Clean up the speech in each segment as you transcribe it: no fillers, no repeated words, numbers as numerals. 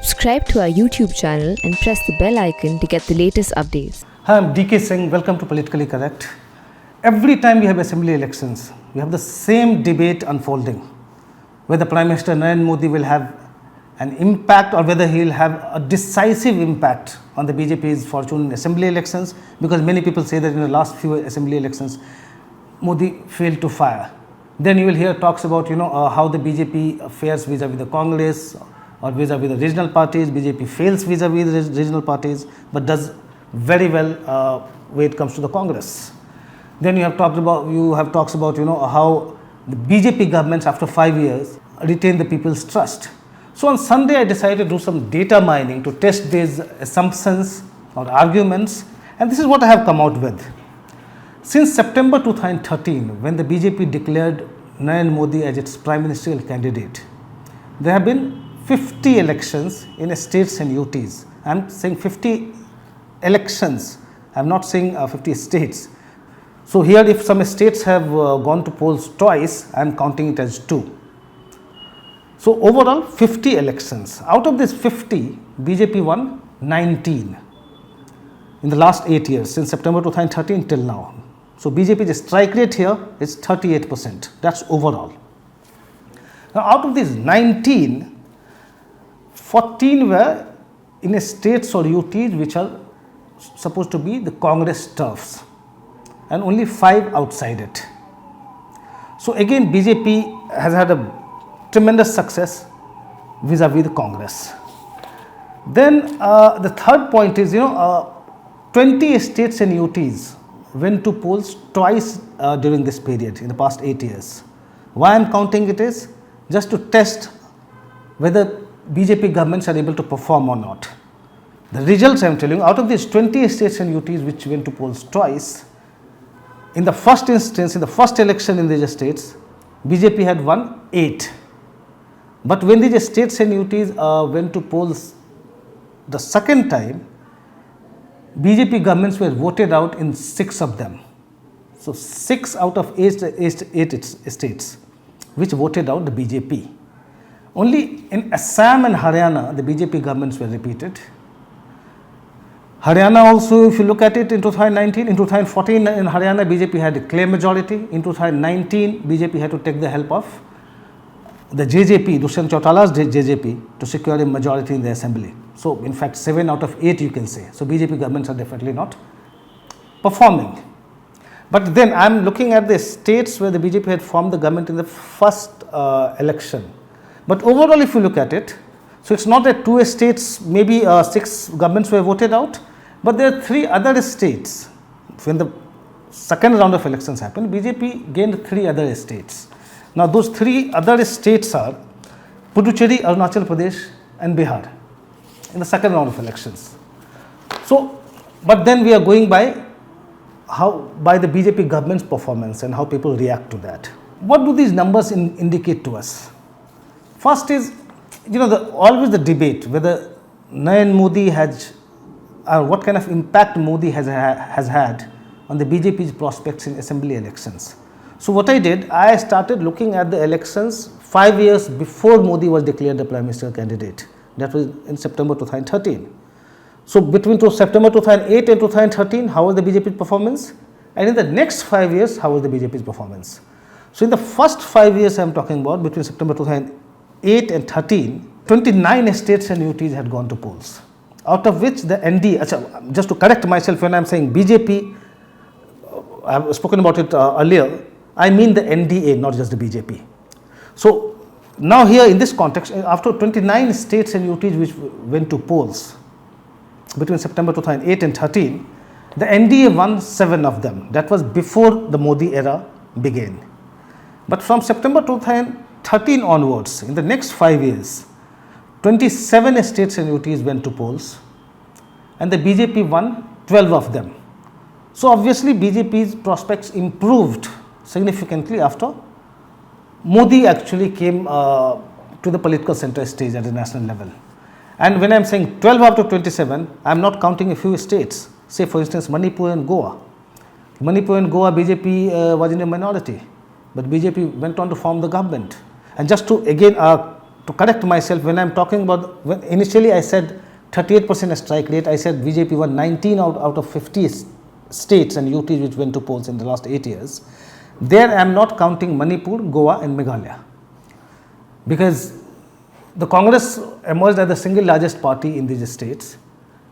Subscribe to our YouTube channel and press the bell icon to get the latest updates. Hi, I'm DK Singh. Welcome to Politically Correct. Every time we have assembly elections, we have the same debate unfolding, whether Prime Minister Narendra Modi will have an impact or whether he will have a decisive impact on the BJP's fortune in assembly elections, because many people say that in the last few assembly elections, Modi failed to fire. Then you will hear talks about how the BJP fares vis-a-vis the Congress or vis-a-vis the regional parties. BJP fails vis-a-vis the regional parties but does very well when it comes to the Congress. Then you have talks about how the BJP governments after 5 years retain the people's trust. So on Sunday I decided to do some data mining to test these assumptions or arguments, and this is what I have come out with. Since September 2013, when the BJP declared Narendra Modi as its prime ministerial candidate, there have been 50 elections in states and UTs. I am saying 50 elections, I am not saying 50 states. So here if some states have gone to polls twice, I am counting it as 2. So overall 50 elections. Out of this 50, BJP won 19 in the last 8 years, since September 2013 till now. So BJP's strike rate here is 38%. That's overall. Now out of these 19, 14 were in states or UTs which are supposed to be the Congress turfs, and only 5 outside it. So again BJP has had a tremendous success vis-a-vis the Congress. Then the third point is 20 states and UTs went to polls twice during this period in the past 8 years. Why I am counting it is just to test whether BJP governments are able to perform or not. The results I am telling you, out of these 20 states and UTs which went to polls twice, in the first instance, in the first election in these states, BJP had won 8. But when these states and UTs went to polls the second time, BJP governments were voted out in 6 of them. So 6 out of 8 states which voted out the BJP. Only in Assam and Haryana the BJP governments were repeated. Haryana also, if you look at it, in 2019, in 2014 in Haryana BJP had a clear majority. In 2019 BJP had to take the help of the JJP, Dushyant Chautala's JJP, to secure a majority in the assembly. So in fact 7 out of 8 you can say. So BJP governments are definitely not performing. But then I am looking at the states where the BJP had formed the government in the first election. But overall if you look at it, so it's not that 2 states, maybe 6 governments were voted out, but there are 3 other states. When the second round of elections happened, BJP gained 3 other states. Now those 3 other states are Puducherry, Arunachal Pradesh and Bihar in the second round of elections. So, but then we are going by the BJP government's performance and how people react to that. What do these numbers indicate to us? First is, always the debate whether Narendra Modi has, what kind of impact Modi has had on the BJP's prospects in assembly elections. So what I did, I started looking at the elections 5 years before Modi was declared the prime minister candidate. That was in September 2013. So between September 2008 and 2013, how was the BJP's performance? And in the next 5 years, how was the BJP's performance? So in the first 5 years I am talking about, between September 2008 and 13, 29 states and UTs had gone to polls. Out of which the NDA, just to correct myself, when I am saying BJP, I have spoken about it earlier, I mean the NDA, not just the BJP. So now here in this context, after 29 states and UTs which went to polls between September 2008 and 13, the NDA won 7 of them. That was before the Modi era began. But from September 2013 onwards, in the next 5 years, 27 states and UTs went to polls and the BJP won 12 of them. So obviously BJP's prospects improved significantly after Modi actually came to the political center stage at the national level. And when I am saying 12 out of 27, I am not counting a few states. Say for instance Manipur and Goa. Manipur and Goa BJP was in a minority, but BJP went on to form the government. And just to again to correct myself, when I am talking about, when initially I said 38% strike rate, I said BJP won 19 out of 50 states and UTs which went to polls in the last 8 years. There I am not counting Manipur, Goa and Meghalaya, because the Congress emerged as the single largest party in these states,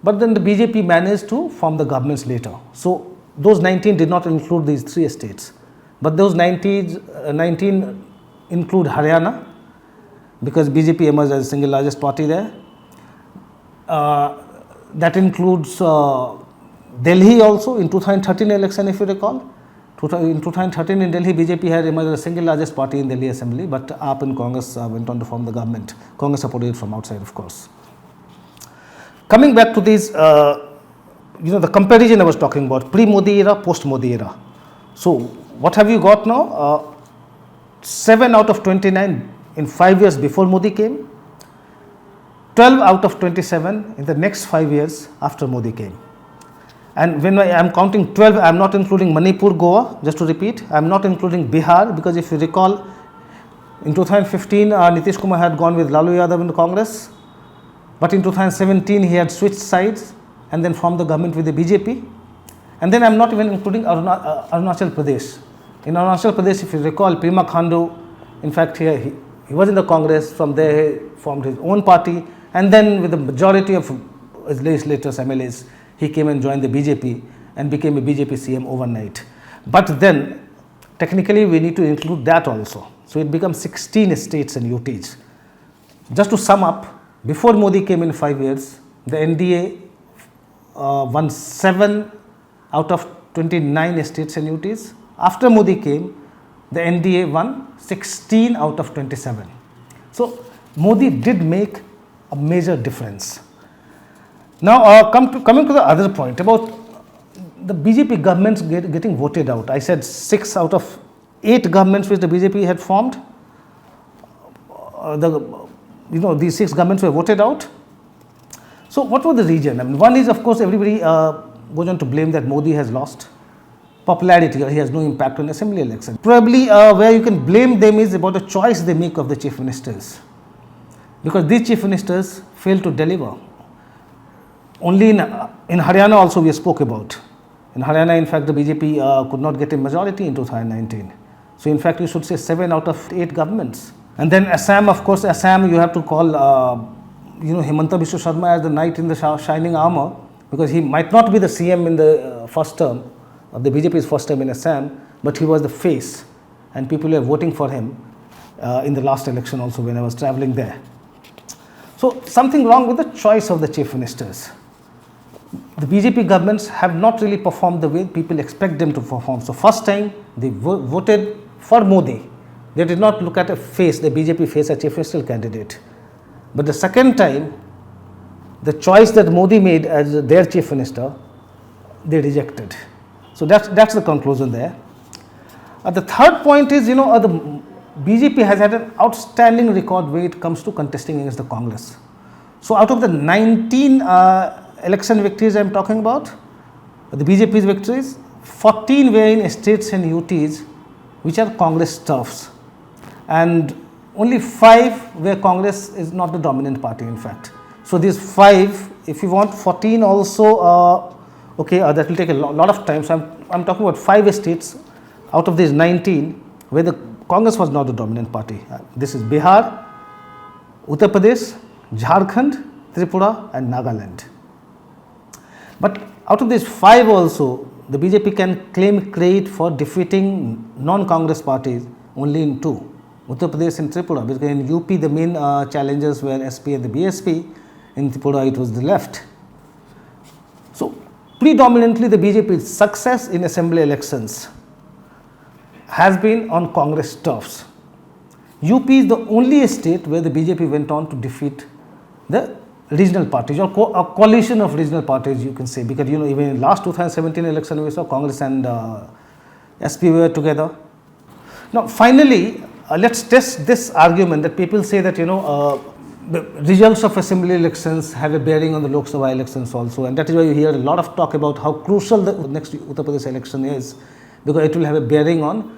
but then the BJP managed to form the governments later. So those 19 did not include these 3 states, but those 19 include Haryana, because BJP emerged as the single largest party there. That includes Delhi also in 2013 election, if you recall. In 2013 in Delhi, BJP had emerged as the single largest party in Delhi Assembly, but AAP and Congress went on to form the government. Congress supported it from outside, of course. Coming back to these, the comparison I was talking about, pre-Modi era, post-Modi era. So what have you got now? 7 out of 29 in 5 years before Modi came, 12 out of 27 in the next 5 years after Modi came. And when I am counting 12, I am not including Manipur, Goa, just to repeat. I am not including Bihar, because if you recall, in 2015, Nitish Kumar had gone with Lalu Yadav in the Congress, but in 2017, he had switched sides and then formed the government with the BJP. And then I am not even including Arunachal Pradesh. In Arunachal Pradesh, if you recall, Pema Khandu, in fact, he was in the Congress. From there, he formed his own party, and then with the majority of his legislators, MLAs, he came and joined the BJP and became a BJP CM overnight. But then, technically, we need to include that also. So it becomes 16 states and UTs. Just to sum up, before Modi came in 5 years, the NDA won 7 out of 29 states and UTs. After Modi came, the NDA won 16 out of 27. So Modi did make a major difference. Now coming to the other point about the BJP governments getting voted out. I said 6 out of 8 governments which the BJP had formed, these 6 governments were voted out. So what was the reason? I mean, one is, of course, everybody goes on to blame that Modi has lost popularity, or he has no impact on assembly election. Probably where you can blame them is about the choice they make of the chief ministers, because these chief ministers failed to deliver. Only in Haryana also we spoke about. In Haryana, in fact, the BJP could not get a majority in 2019. So in fact, you should say 7 out of 8 governments. And then Assam, of course, Assam you have to call Himanta Biswa Sharma as the knight in the shining armor, because he might not be the CM in the first term of the BJP's first term in Assam, but he was the face, and people were voting for him in the last election also when I was traveling there. So something wrong with the choice of the chief ministers. The BJP governments have not really performed the way people expect them to perform. So first time they voted for Modi. They did not look at a face, the BJP face, a chief minister candidate. But the second time, the choice that Modi made as their chief minister, they rejected. So that's the conclusion there. The third point is, the BJP has had an outstanding record when it comes to contesting against the Congress. So out of the 19 election victories I am talking about, the BJP's victories, 14 were in states and UTs which are Congress turfs, and only 5 where Congress is not the dominant party, in fact. So these 5, if you want 14 also, that will take a lot of time. So I'm talking about 5 states out of these 19 where the Congress was not the dominant party. This is Bihar, Uttar Pradesh, Jharkhand, Tripura and Nagaland. But out of these 5 also, the BJP can claim credit for defeating non-Congress parties only in 2, Uttar Pradesh and Tripura, because in UP the main challengers were SP and the BSP, in Tripura it was the left. So predominantly the BJP's success in assembly elections has been on Congress turfs. UP is the only state where the BJP went on to defeat the regional parties, or a coalition of regional parties, you can say, because even in last 2017 election we saw Congress and SP were together. Now finally, let's test this argument that people say that the results of assembly elections have a bearing on the Lok Sabha elections also, and that is why you hear a lot of talk about how crucial the next Uttar Pradesh election is, because it will have a bearing on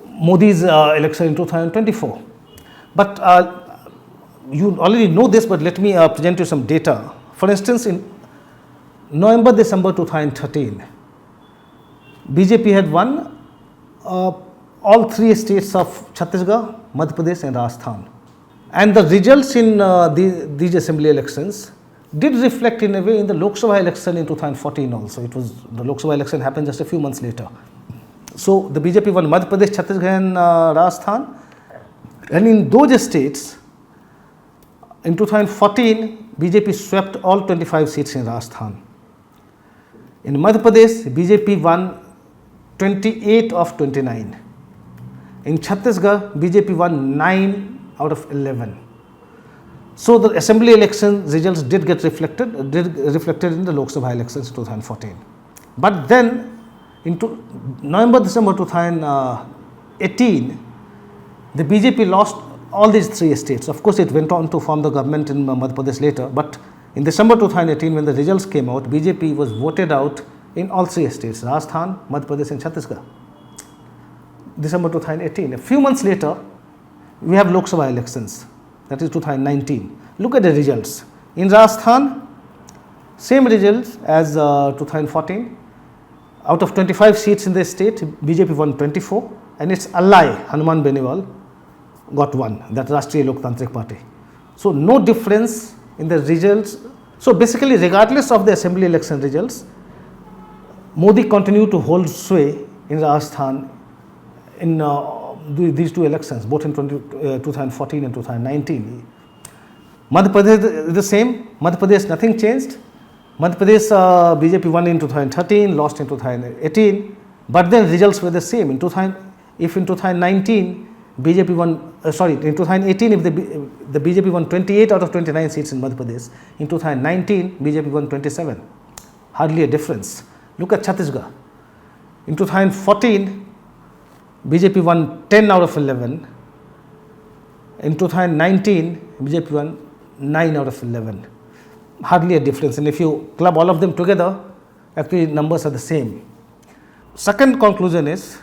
Modi's election in 2024. But you already know this, but let me present you some data. For instance, in November, December 2013, BJP had won all three states of Chhattisgarh, Madhya Pradesh and Rajasthan. And the results in these assembly elections did reflect in a way in the Lok Sabha election in 2014 also. It was, the Lok Sabha election happened just a few months later. So the BJP won Madhya Pradesh, Chhattisgarh and Rajasthan. And in those states, in 2014, BJP swept all 25 seats in Rajasthan. In Madhya Pradesh, BJP won 28 of 29. In Chhattisgarh, BJP won 9 out of 11. So the assembly election results did get reflected in the Lok Sabha elections in 2014. But then in November, December 2018, the BJP lost all these three states. Of course, it went on to form the government in Madhya Pradesh later, but in December 2018, when the results came out, BJP was voted out in all three states, Rajasthan, Madhya Pradesh and Chhattisgarh. December 2018. A few months later, we have Lok Sabha elections, that is 2019. Look at the results. In Rajasthan, same results as 2014. Out of 25 seats in the state, BJP won 24, and its ally, Hanuman Beniwal, got 1, that Rashtriya Loktantrik Party. So no difference in the results. So basically, regardless of the assembly election results, Modi continued to hold sway in Rajasthan in these two elections, both in 2014 and 2019. Madhya Pradesh is the same. Madhya Pradesh, nothing changed. Madhya Pradesh, BJP won in 2013, lost in 2018, but then results were the same. If in 2019 BJP won, in 2018 if the BJP won 28 out of 29 seats in Madhya Pradesh, in 2019 BJP won 27. Hardly a difference. Look at Chhattisgarh. In 2014, BJP won 10 out of 11. In 2019, BJP won 9 out of 11. Hardly a difference. And if you club all of them together, actually numbers are the same. Second conclusion is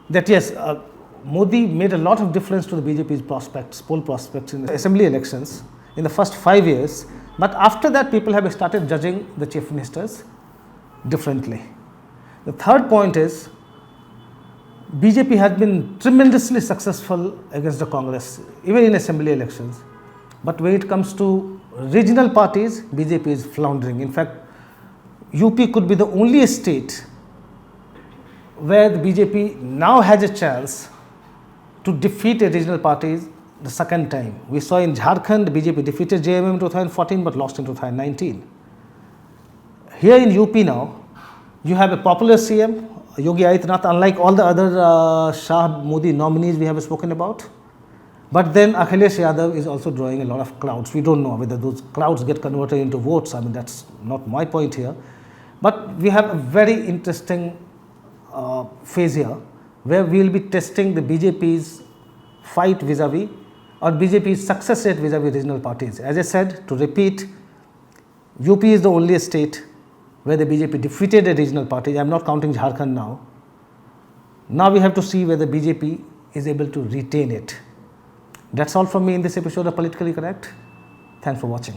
that yes, Modi made a lot of difference to the BJP's prospects, poll prospects in the assembly elections in the first 5 years. But after that, people have started judging the chief ministers differently. The third point is BJP has been tremendously successful against the Congress, even in assembly elections. But when it comes to regional parties, BJP is floundering. In fact, UP could be the only state where the BJP now has a chance to defeat a regional parties the second time. We saw in Jharkhand, BJP defeated JMM in 2014 but lost in 2019. Here in UP now, you have a popular CM, Yogi Adityanath, unlike all the other Shah Modi nominees we have spoken about. But then Akhilesh Yadav is also drawing a lot of crowds. We don't know whether those crowds get converted into votes. I mean, that's not my point here. But we have a very interesting phase here where we will be testing the BJP's fight vis-a-vis or BJP's success rate vis-a-vis regional parties. As I said, to repeat, UP is the only state where the BJP defeated a regional party. I am not counting Jharkhand now. Now we have to see whether BJP is able to retain it. That's all from me in this episode of Politically Correct. Thanks for watching.